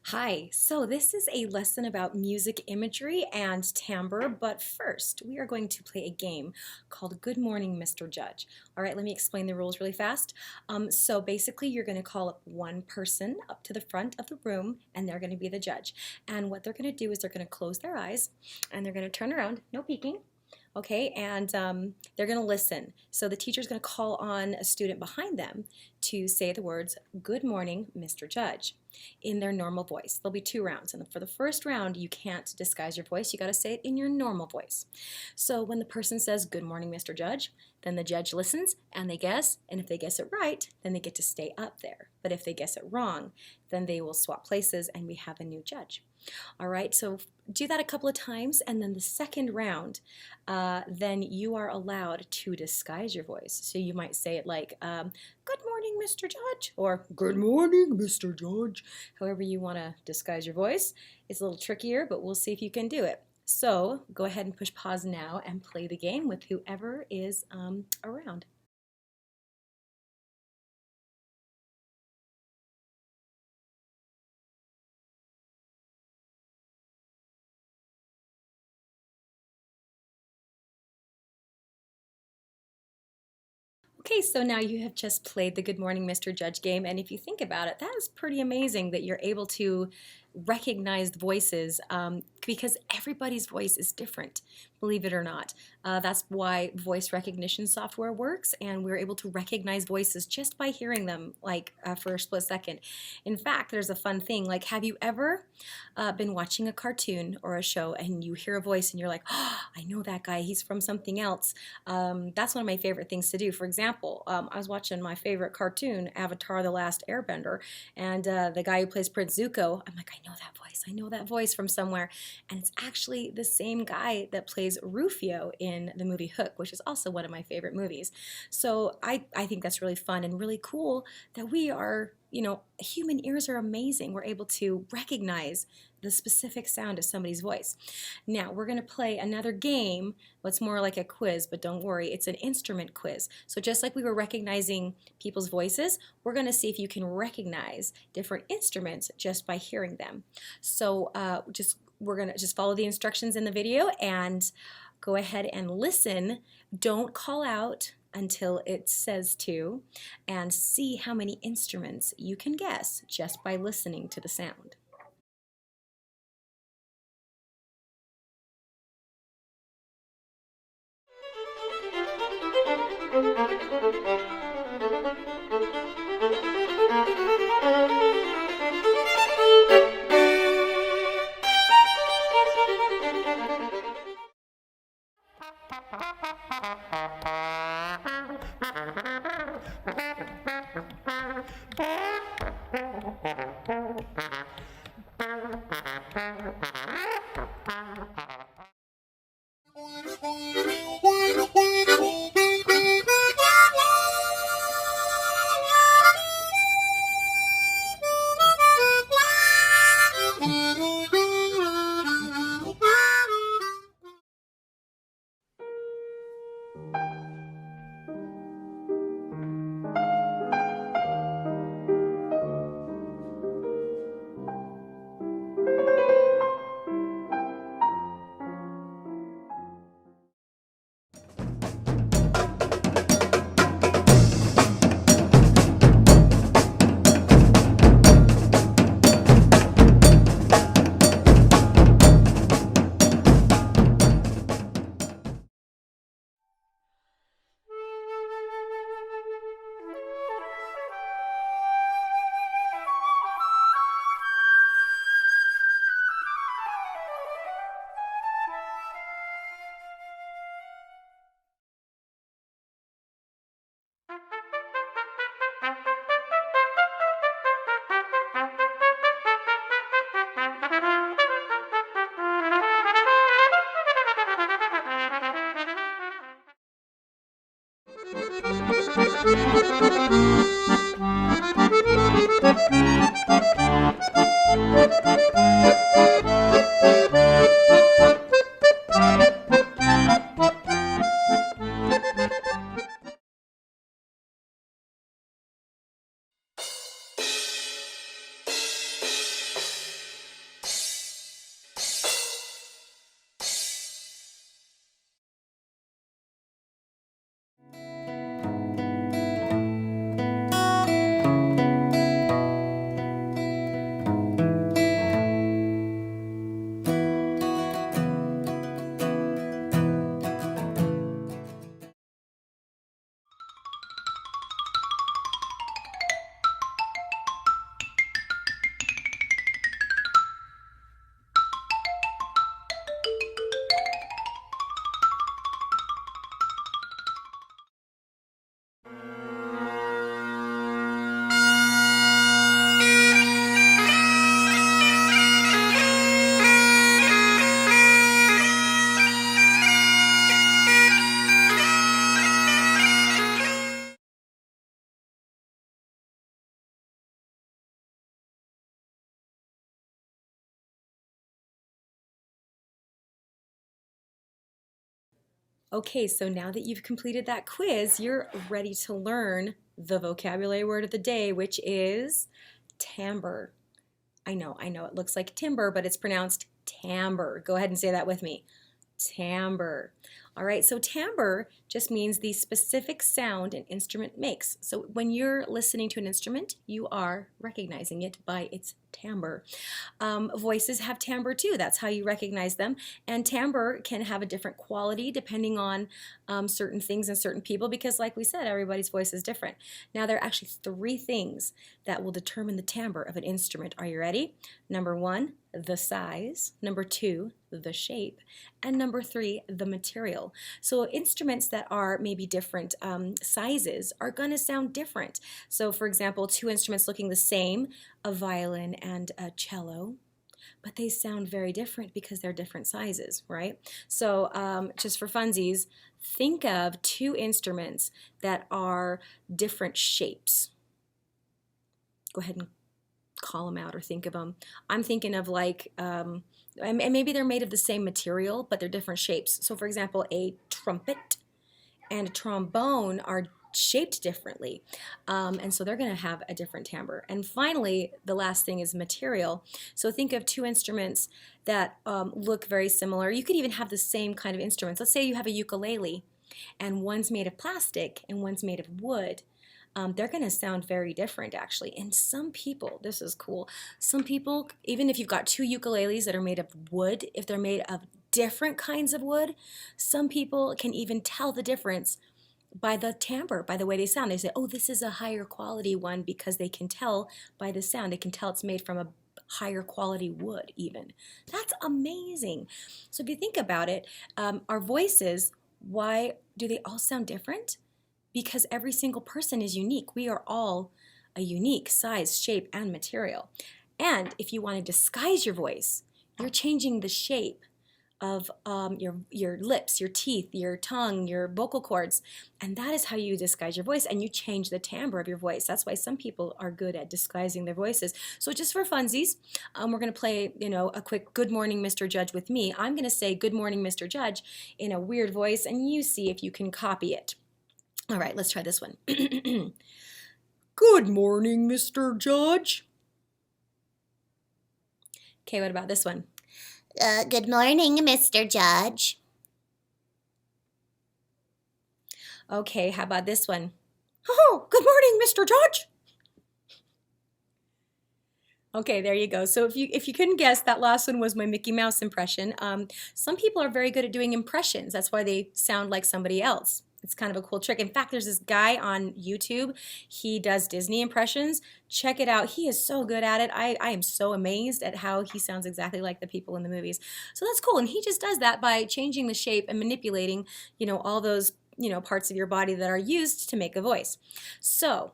Hi, so this is a lesson about music imagery and timbre, but first we are going to play a game called Good Morning, Mr. Judge. All right, let me explain the rules really fast. So basically you're going to call up one person up to the front of the room and they're going to be the judge. And what they're going to do is they're going to close their eyes and they're going to turn around, no peeking. Okay, and they're going to listen. So the teacher's going to call on a student behind them to say the words, "Good morning, Mr. Judge," in their normal voice. There'll be 2 rounds, and for the first round, you can't disguise your voice. You got to say it in your normal voice. So when the person says, "Good morning, Mr. Judge," then the judge listens and they guess, and if they guess it right, then they get to stay up there. But if they guess it wrong, then they will swap places and we have a new judge. All right, so do that a couple of times, and then the second round, then you are allowed to disguise your voice. So you might say it like, "Good morning, Mr. Judge," or "Good morning, Mr. Judge." However you want to disguise your voice. It's a little trickier, but we'll see if you can do it. So go ahead and push pause now and play the game with whoever is around. Okay, so now you have just played the Good Morning, Mr. Judge game, and if you think about it, that is pretty amazing that you're able to recognize voices because everybody's voice is different, believe it or not. That's why voice recognition software works, and we're able to recognize voices just by hearing them, like for a split second. In fact, there's a fun thing, like have you ever been watching a cartoon or a show and you hear a voice and you're like, "Oh, I know that guy, he's from something else." That's one of my favorite things to do. For example, I was watching my favorite cartoon, Avatar: The Last Airbender, and the guy who plays Prince Zuko, I'm like, I know that voice from somewhere. And it's actually the same guy that plays Rufio in the movie Hook, which is also one of my favorite movies. So I think that's really fun and really cool that we are, human ears are amazing. We're able to recognize the specific sound of somebody's voice. Now we're going to play another game. What's more like a quiz, but don't worry, it's an instrument quiz. So just like we were recognizing people's voices, we're going to see if you can recognize different instruments just by hearing them. So we're going to just follow the instructions in the video and go ahead and listen. Don't call out until it says to, and see how many instruments you can guess just by listening to the sound. Okay, so now that you've completed that quiz, you're ready to learn the vocabulary word of the day, which is timbre. I know, it looks like timber, but it's pronounced timbre. Go ahead and say that with me. Timbre. All right, so timbre just means the specific sound an instrument makes. So when you're listening to an instrument, you are recognizing it by its timbre. Voices have timbre too. That's how you recognize them. And timbre can have a different quality depending on certain things and certain people because, like we said, everybody's voice is different. Now, there are actually 3 things that will determine the timbre of an instrument. Are you ready? Number 1, the size. Number 2, the shape. And number 3, the material. So instruments that are maybe different sizes are going to sound different. So for example, 2 instruments looking the same, a violin and a cello, but they sound very different because they're different sizes, right? So just for funsies, think of 2 instruments that are different shapes. Go ahead and call them out or think of them. I'm thinking of like, and maybe they're made of the same material, but they're different shapes. So for example, a trumpet and a trombone are shaped differently. And so they're going to have a different timbre. And finally, the last thing is material. So think of 2 instruments that look very similar. You could even have the same kind of instruments. Let's say you have a ukulele and one's made of plastic and one's made of wood. They're going to sound very different actually. And some people, this is cool, some people, even if you've got 2 ukuleles that are made of wood, if they're made of different kinds of wood, some people can even tell the difference by the timbre, by the way they sound. They say, oh, this is a higher quality one because they can tell by the sound. They can tell it's made from a higher quality wood even. That's amazing. So if you think about it, our voices, why do they all sound different? Because every single person is unique. We are all a unique size, shape, and material. And if you want to disguise your voice, you're changing the shape of your lips, your teeth, your tongue, your vocal cords, and that is how you disguise your voice, and you change the timbre of your voice. That's why some people are good at disguising their voices. So just for funsies, we're going to play, a quick "Good Morning, Mr. Judge" with me. I'm going to say "Good morning, Mr. Judge" in a weird voice, and you see if you can copy it. All right, let's try this one. Good morning, Mr. Judge. Okay, what about this one? Good morning, Mr. Judge. Okay, how about this one? Oh, good morning, Mr. Judge. Okay, there you go. So if you couldn't guess, that last one was my Mickey Mouse impression. Some people are very good at doing impressions. That's why they sound like somebody else. It's kind of a cool trick. In fact, there's this guy on YouTube. He does Disney impressions. Check it out. He is so good at it. I am so amazed at how he sounds exactly like the people in the movies. So that's cool. And he just does that by changing the shape and manipulating, all those, parts of your body that are used to make a voice. So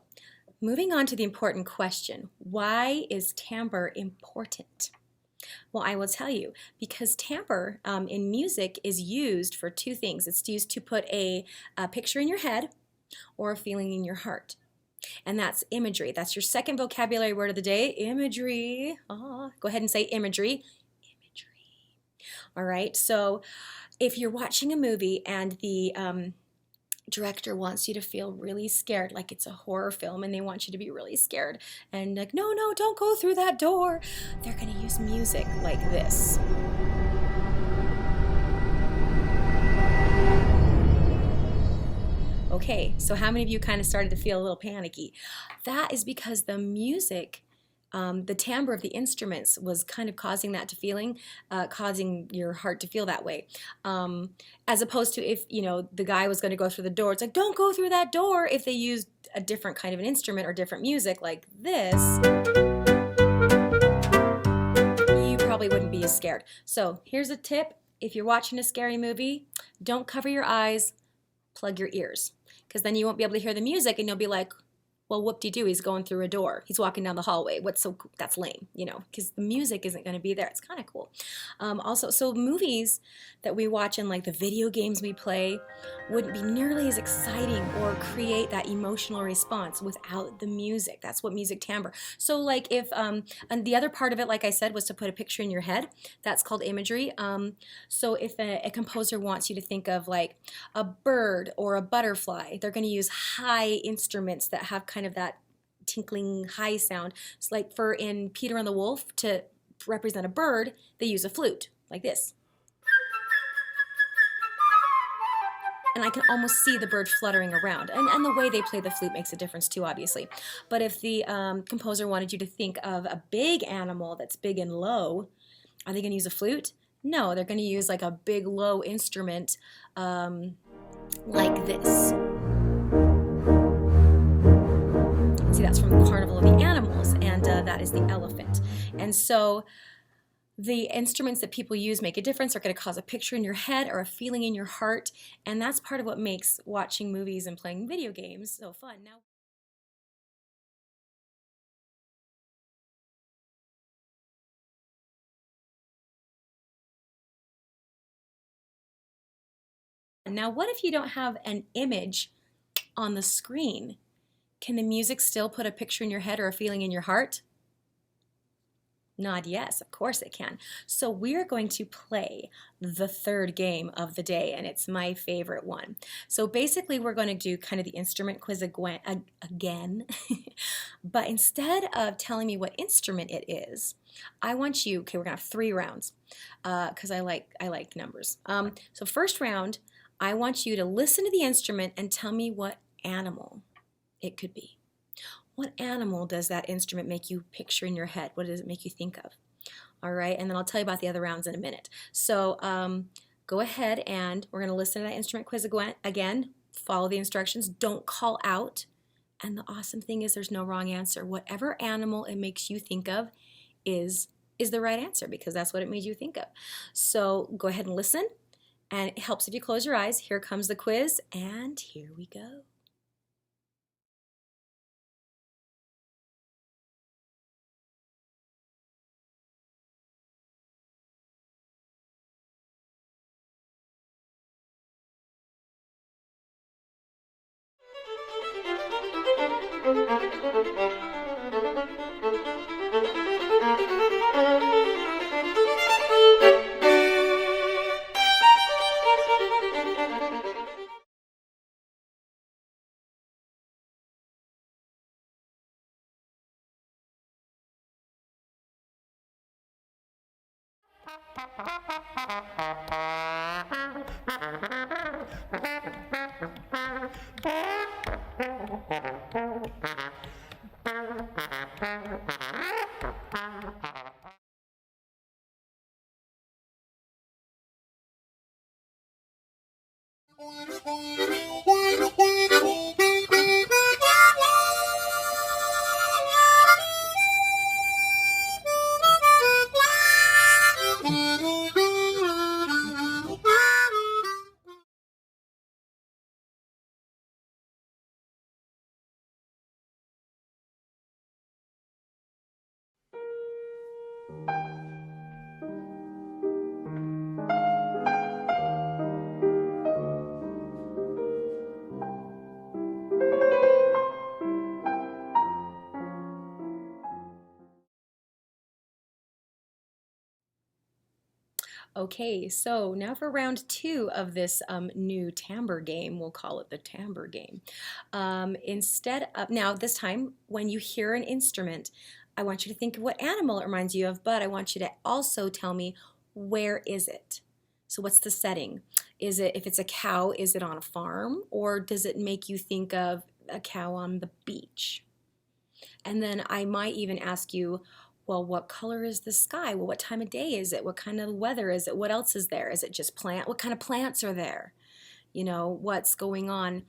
moving on to the important question, why is timbre important? Well, I will tell you, because timbre in music is used for 2 things. It's used to put a picture in your head or a feeling in your heart. And that's imagery. That's your second vocabulary word of the day, imagery. Oh, go ahead and say imagery. Imagery. All right, so if you're watching a movie and the director wants you to feel really scared, like it's a horror film and they want you to be really scared and like, no, don't go through that door, they're going to use music like this. Okay, so how many of you kind of started to feel a little panicky? That is because the music, the timbre of the instruments was kind of causing that causing your heart to feel that way. As opposed to if, the guy was going to go through the door, it's like, don't go through that door. If they used a different kind of an instrument or different music like this, you probably wouldn't be as scared. So here's a tip. If you're watching a scary movie, don't cover your eyes, plug your ears, because then you won't be able to hear the music and you'll be like, Well, whoop-de-doo, he's going through a door. He's walking down the hallway. That's lame, because the music isn't going to be there. It's kind of cool. Also, so movies that we watch and like the video games we play wouldn't be nearly as exciting or create that emotional response without the music. That's what music timbre. So like if, and the other part of it, like I said, was to put a picture in your head. That's called imagery. So if a composer wants you to think of like a bird or a butterfly, they're going to use high instruments that have kind of that tinkling high sound. It's like in Peter and the Wolf, to represent a bird, they use a flute like this. And I can almost see the bird fluttering around. And the way they play the flute makes a difference too, obviously. But if the composer wanted you to think of a big animal that's big and low, are they going to use a flute? No, they're going to use like a big low instrument like this. See, that's from the Carnival of the Animals, and that is the elephant. And so the instruments that people use make a difference. They're going to cause a picture in your head or a feeling in your heart, and that's part of what makes watching movies and playing video games so fun. Now, what if you don't have an image on the screen? Can the music still put a picture in your head or a feeling in your heart? Nod yes, of course it can. So we're going to play the third game of the day, and it's my favorite one. So basically we're going to do kind of the instrument quiz again. But instead of telling me what instrument it is, I want you, okay, we're going to have 3 rounds because I like numbers. So first round, I want you to listen to the instrument and tell me what animal it could be. What animal does that instrument make you picture in your head? What does it make you think of? All right, and then I'll tell you about the other rounds in a minute. So go ahead and we're going to listen to that instrument quiz again. Follow the instructions. Don't call out. And the awesome thing is there's no wrong answer. Whatever animal it makes you think of is the right answer because that's what it made you think of. So go ahead and listen. And it helps if you close your eyes. Here comes the quiz, and here we go. Okay, so now for round 2 of this new timbre game, we'll call it the Timbre Game. Now this time, when you hear an instrument, I want you to think of what animal it reminds you of, but I want you to also tell me, where is it? So what's the setting? If it's a cow, is it on a farm, or does it make you think of a cow on the beach? And then I might even ask you, well, what color is the sky? Well, what time of day is it? What kind of weather is it? What else is there? Is it just what kind of plants are there? What's going on?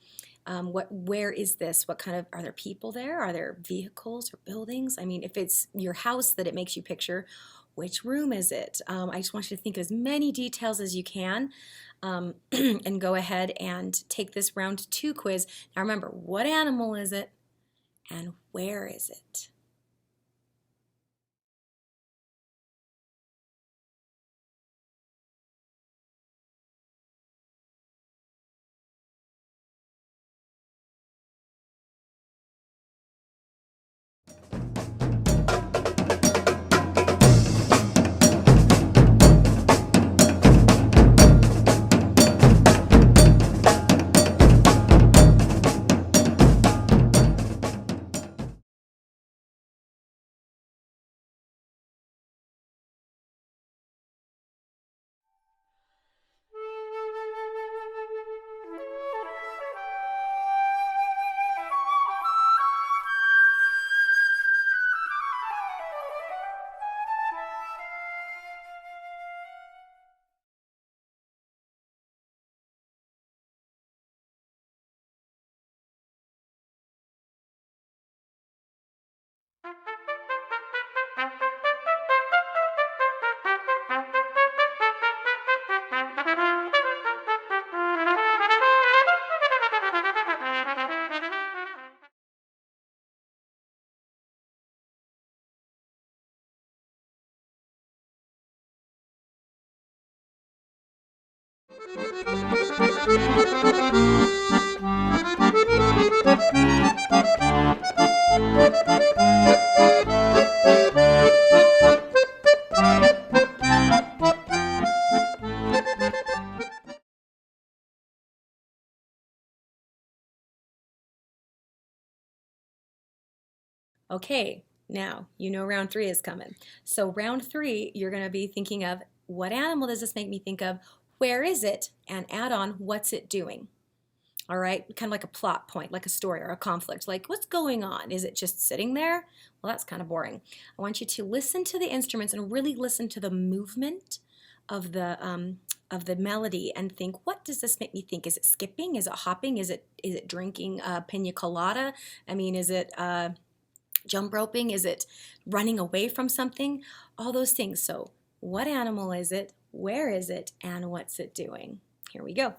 Where is this? Are there people there? Are there vehicles or buildings? I mean, if it's your house that it makes you picture, which room is it? I just want you to think of as many details as you can and go ahead and take this round 2 quiz. Now remember, what animal is it? and where is it? Okay, now you know round three is coming. So round three, you're going to be thinking of what animal does this make me think of? Where is it? And add on what's it doing? All right, kind of like a plot point, like a story or a conflict. Like, what's going on? Is it just sitting there? Well, that's kind of boring. I want you to listen to the instruments and really listen to the movement of the melody and think, what does this make me think? Is it skipping? Is it hopping? Is it drinking pina colada? I mean, is it jump roping? Is it running away from something? All those things. So, what animal is it? Where is it? And what's it doing? Here we go.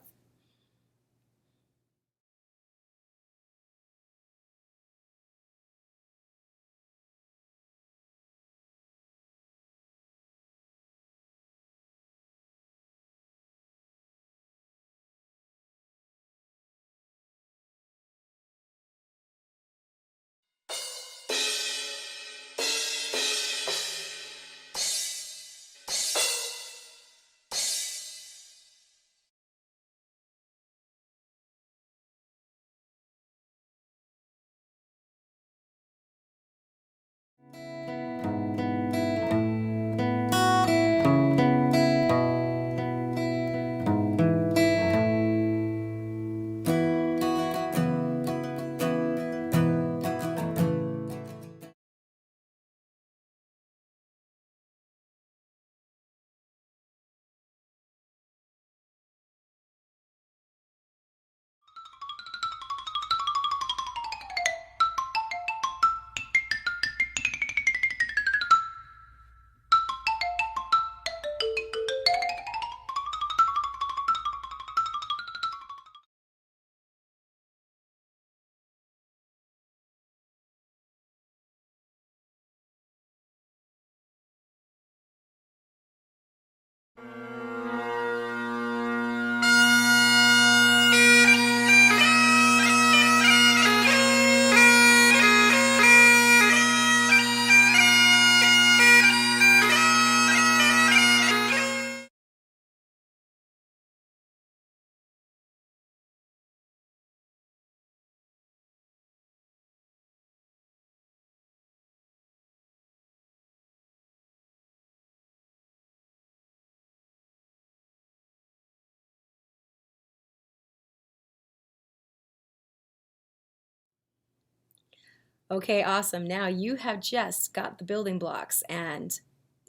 Okay, awesome. Now you have just got the building blocks and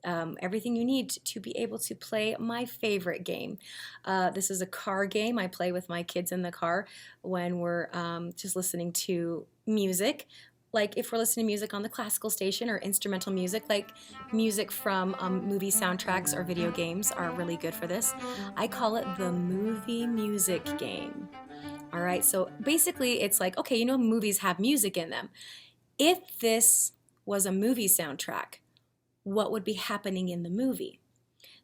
everything you need to be able to play my favorite game. This is a car game I play with my kids in the car when we're just listening to music. Like if we're listening to music on the classical station or instrumental music, like music from movie soundtracks or video games are really good for this. I call it the movie music game. All right, so basically it's like, okay, you know, movies have music in them. if this was a movie soundtrack, what would be happening in the movie?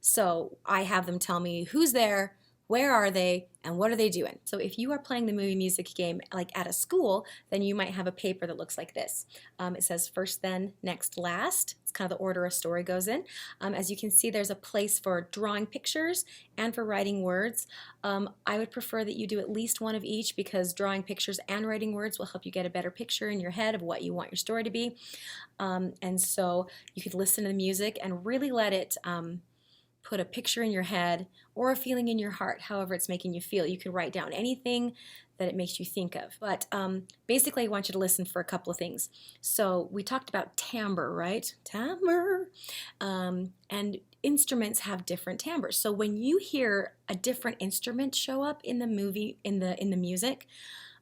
So I have them tell me who's there, where are they, and what are they doing? So if you are playing the movie music game like at a school, then you might have a paper that looks like this. It says first, then, next, last. It's kind of the order a story goes in. As you can see, there's a place for drawing pictures and for writing words. I would prefer that you do at least one of each, because drawing pictures and writing words will help you get a better picture in your head of what you want your story to be. And so you could listen to the music and really let it put a picture in your head or a feeling in your heart, however it's making you feel. You can write down anything that it makes you think of. But basically, I want you to listen for a couple of things. So we talked about timbre, right? Timbre. And instruments have different timbres. So when you hear a different instrument show up in the movie, in the music,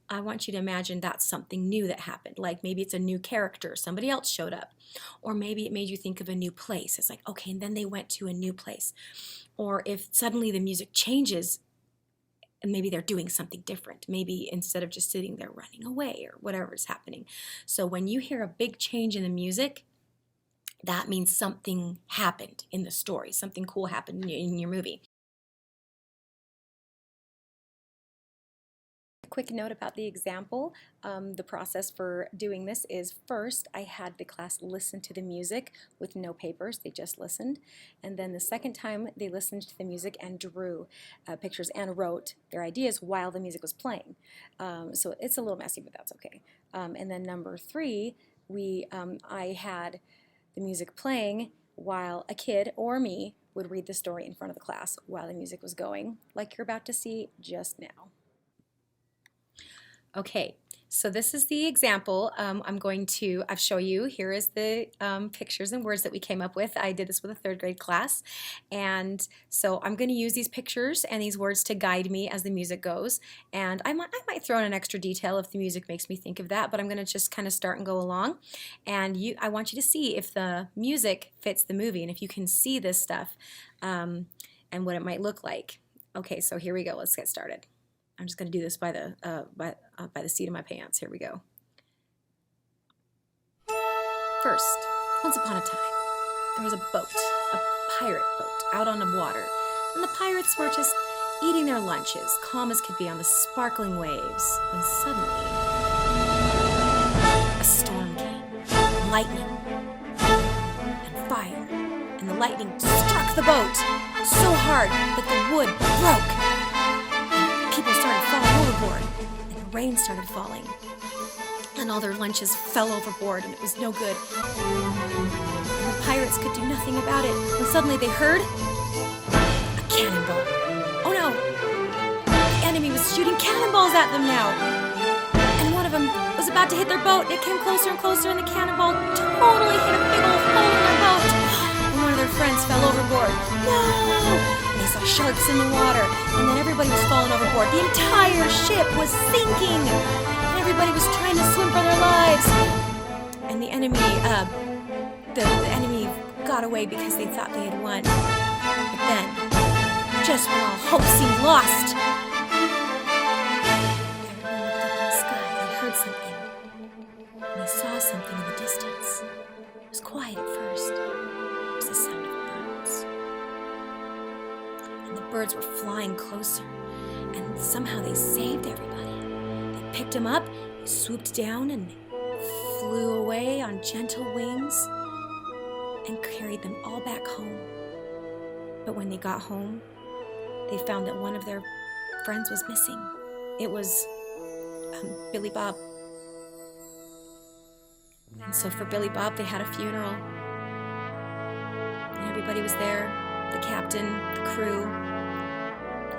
I want you to imagine that's something new that happened. Like maybe it's a new character, somebody else showed up. Or maybe it made you think of a new place. It's like, okay, and then they went to a new place. Or if suddenly the music changes and maybe they're doing something different. Maybe instead of just sitting there running away or whatever is happening. So when you hear a big change in the music, that means something happened in the story. Something cool happened in your movie. Quick note about the example. The process for doing this is first I had the class listen to the music with no papers. They just listened. And then the second time they listened to the music and drew pictures and wrote their ideas while the music was playing. So it's a little messy, but that's okay. And then number 3, I had the music playing while a kid or me would read the story in front of the class while the music was going, like you're about to see just now. Okay, so this is the example. I'll show you. Here is the pictures and words that we came up with. I did this with a 3rd grade class. And so I'm going to use these pictures and these words to guide me as the music goes. And I might throw in an extra detail if the music makes me think of that, but I'm going to just kind of start and go along. And I want you to see if the music fits the movie and if you can see this stuff and what it might look like. Okay, so here we go. Let's get started. I'm just going to do this by the seat of my pants. Here we go. First, once upon a time, there was a boat, a pirate boat, out on the water, and the pirates were just eating their lunches, calm as could be on the sparkling waves, when suddenly a storm came, lightning and fire, and the lightning struck the boat so hard that the wood broke. People started falling overboard, and the rain started falling, and all their lunches fell overboard, and it was no good. And the pirates could do nothing about it, when suddenly they heard a cannonball. Oh no! The enemy was shooting cannonballs at them now, and one of them was about to hit their boat. It came closer and closer, and the cannonball totally hit a big old hole in their boat, and one of their friends fell overboard. No! They saw sharks in the water, and then everybody was falling overboard. The entire ship was sinking, and everybody was trying to swim for their lives. And the enemy got away because they thought they had won. But then, just when all hope seemed lost, everyone looked up in the sky and heard something. And they saw something in the distance. It was quiet at first. It was the sound of birds. And the birds were flying closer, and somehow they saved everybody. They picked them up, they swooped down, and they flew away on gentle wings and carried them all back home. But when they got home, they found that one of their friends was missing. It was Billy Bob. And so for Billy Bob, they had a funeral. And everybody was there. The captain, the crew,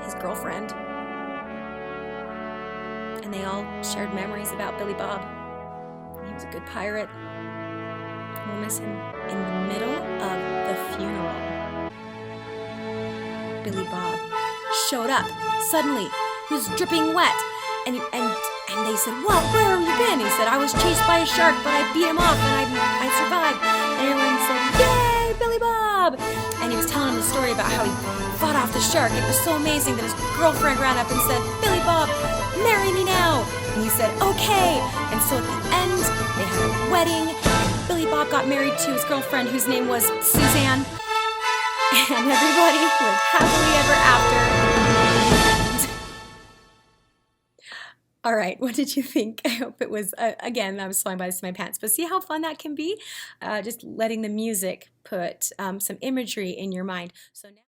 his girlfriend. And they all shared memories about Billy Bob. He was a good pirate. We'll miss him. In the middle of the funeral, Billy Bob showed up. Suddenly, he was dripping wet. And they said, "Well, where have you been?" He said, "I was chased by a shark, but I beat him off and I survived." And everyone said, "Yay, Billy Bob!" And he was telling them the story about how he fought off the shark. It was so amazing that his girlfriend ran up and said, "Billy Bob, marry me now." And he said, okay. And so at the end, they had a wedding. And Billy Bob got married to his girlfriend, whose name was Suzanne. And everybody lived happily ever after. All right, what did you think? I hope it was, again, I was flying by the seat of my pants, but see how fun that can be? Just letting the music put some imagery in your mind. So now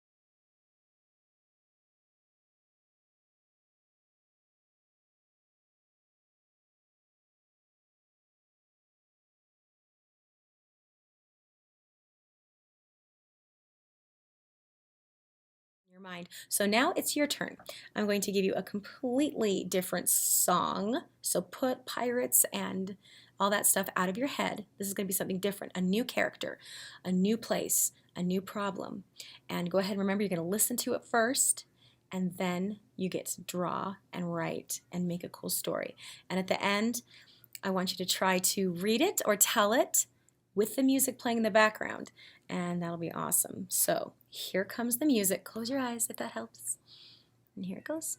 your mind. So now it's your turn. I'm going to give you a completely different song. So put pirates and all that stuff out of your head. This is going to be something different, a new character, a new place, a new problem. And go ahead and remember, you're going to listen to it first, and then you get to draw and write and make a cool story. And at the end, I want you to try to read it or tell it with the music playing in the background, and that'll be awesome. So here comes the music. Close your eyes if that helps. And here it goes.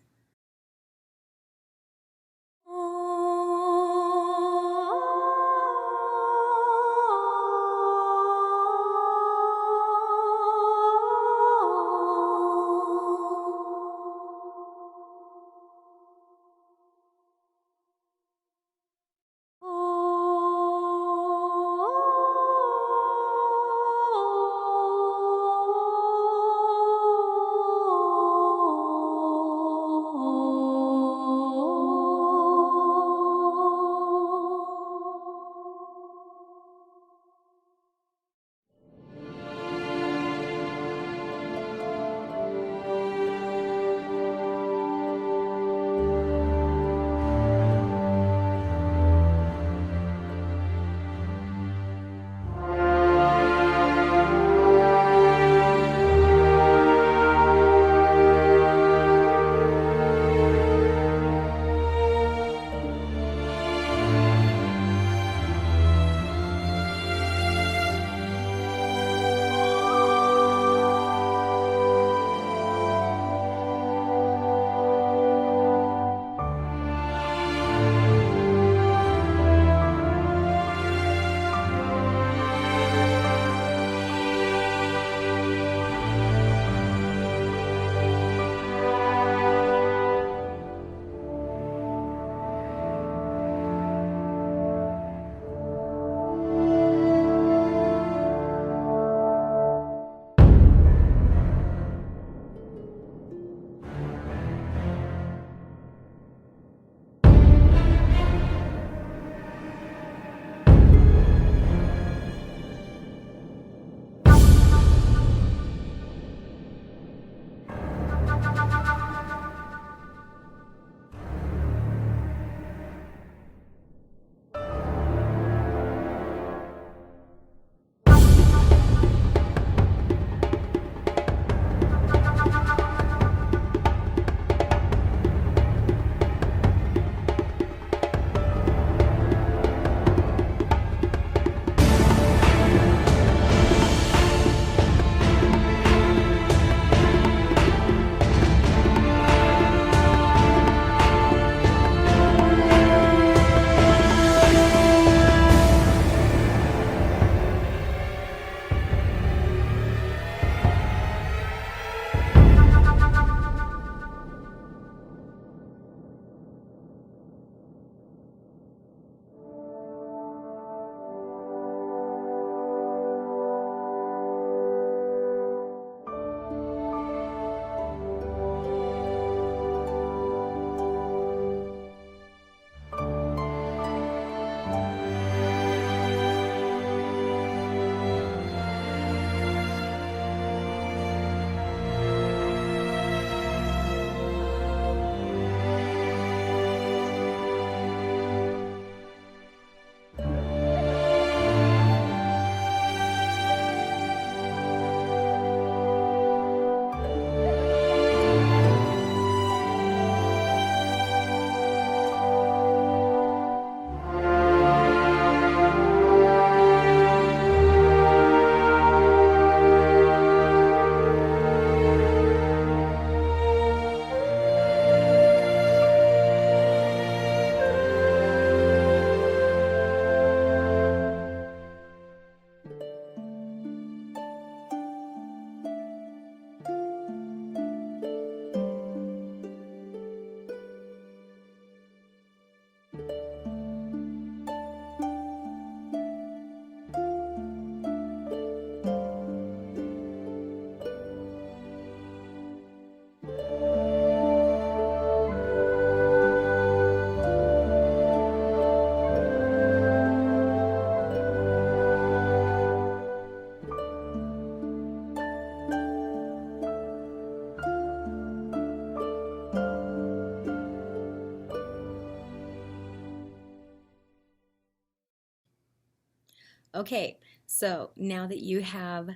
Okay, so now that you have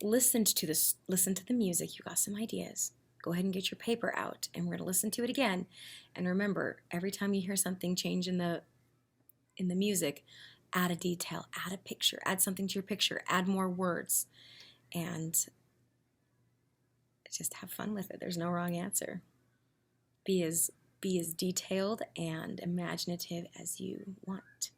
listened to the music, you got some ideas. Go ahead and get your paper out, and we're going to listen to it again. And remember, every time you hear something change in the music, add a detail, add a picture, add something to your picture, add more words, and just have fun with it. There's no wrong answer. Be as detailed and imaginative as you want.